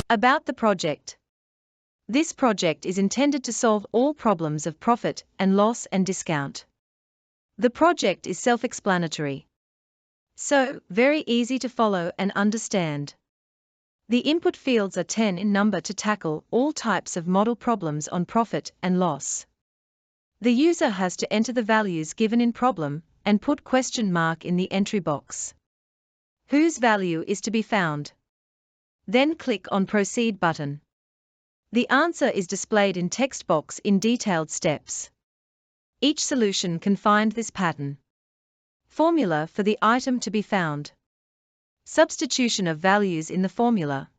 About the project. This project is intended to solve all problems of profit and loss and discount. The project is self-explanatory. So, very easy to follow and understand. The input fields are 10 in number to tackle all types of model problems on profit and loss. The user has to enter the values given in problem and put question mark in the entry box. Whose value is to be found? Then click on Proceed button. The answer is displayed in text box in detailed steps. Each solution can find this pattern. Formula for the item to be found. Substitution of values in the formula.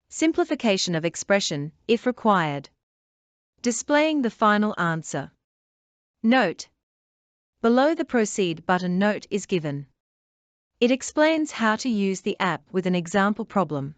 Simplification of expression, if required. Displaying the final answer. Note: below the Proceed button, note is given. It explains how to use the app with an example problem.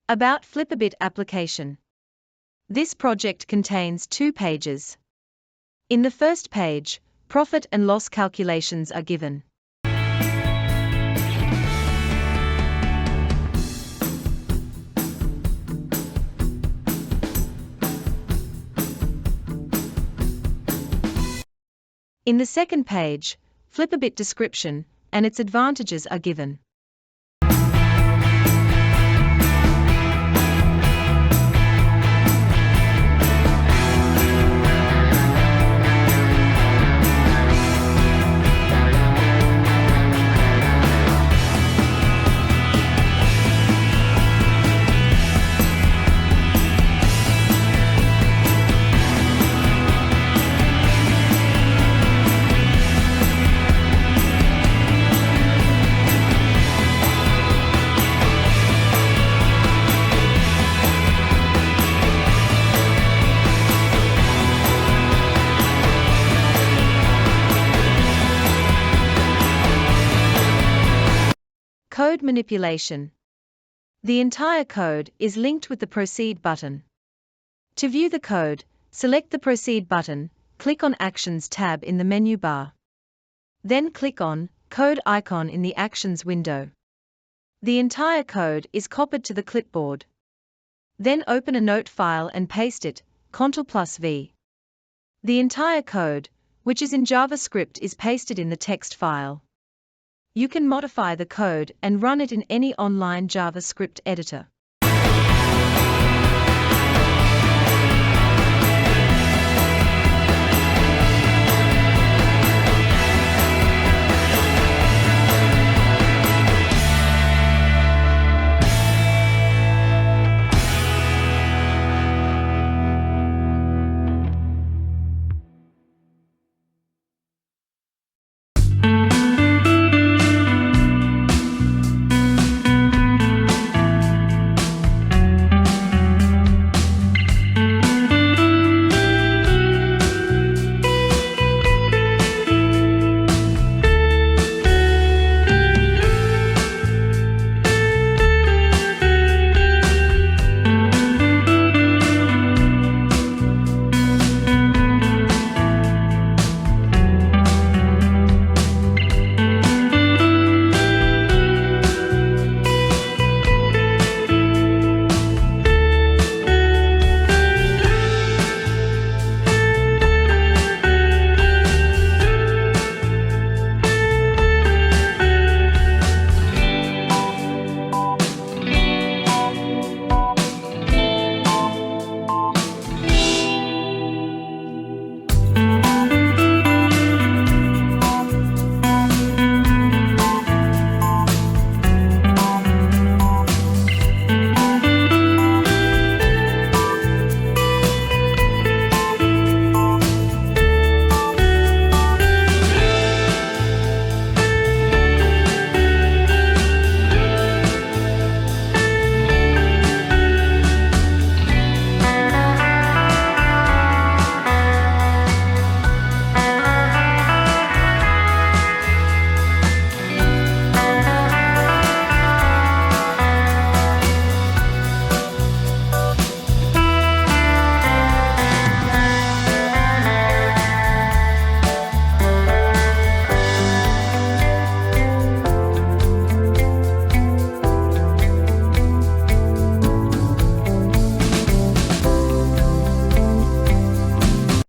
About Flipabit application. This project contains 2 pages. In the first page, profit and loss calculations are given. In the second page, Flipabit description and its advantages are given. Code manipulation. The entire code is linked with the Proceed button. To view the code, select the Proceed button, click on Actions tab in the menu bar. Then click on Code icon in the Actions window. The entire code is copied to the clipboard. Then open a note file and paste it, Ctrl+V. The entire code, which is in JavaScript, is pasted in the text file. You can modify the code and run it in any online JavaScript editor.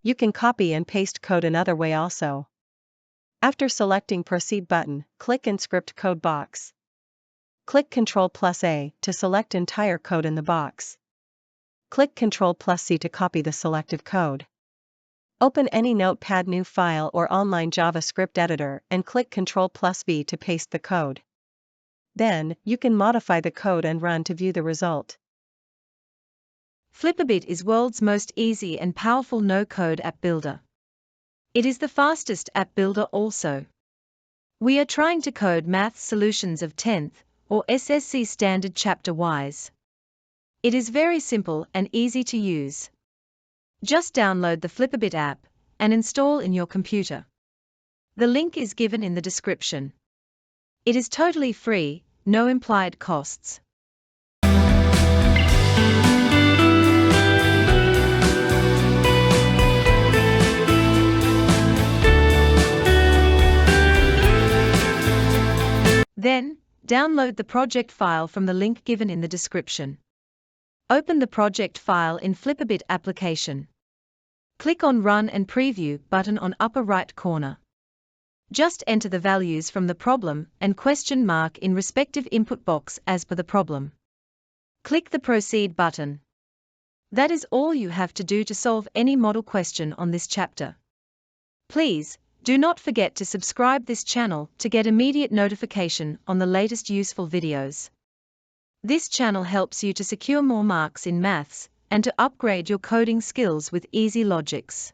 You can copy and paste code another way also. After selecting Proceed button, click in Script Code box. Click Ctrl+A to select entire code in the box. Click Ctrl+C to copy the selected code. Open any Notepad new file or online JavaScript editor and click Ctrl+V to paste the code. Then, you can modify the code and run to view the result. Flipabit is world's most easy and powerful no-code app builder. It is the fastest app builder also. We are trying to code math solutions of 10th or SSC standard chapter-wise. It is very simple and easy to use. Just download the Flipabit app and install in your computer. The link is given in the description. It is totally free, no implied costs. Then, download the project file from the link given in the description. Open the project file in Flipabit application. Click on Run and Preview button on upper right corner. Just enter the values from the problem and question mark in respective input box as per the problem. Click the Proceed button. That is all you have to do to solve any model question on this chapter. Please, do not forget to subscribe this channel to get immediate notification on the latest useful videos. This channel helps you to secure more marks in maths and to upgrade your coding skills with easy logics.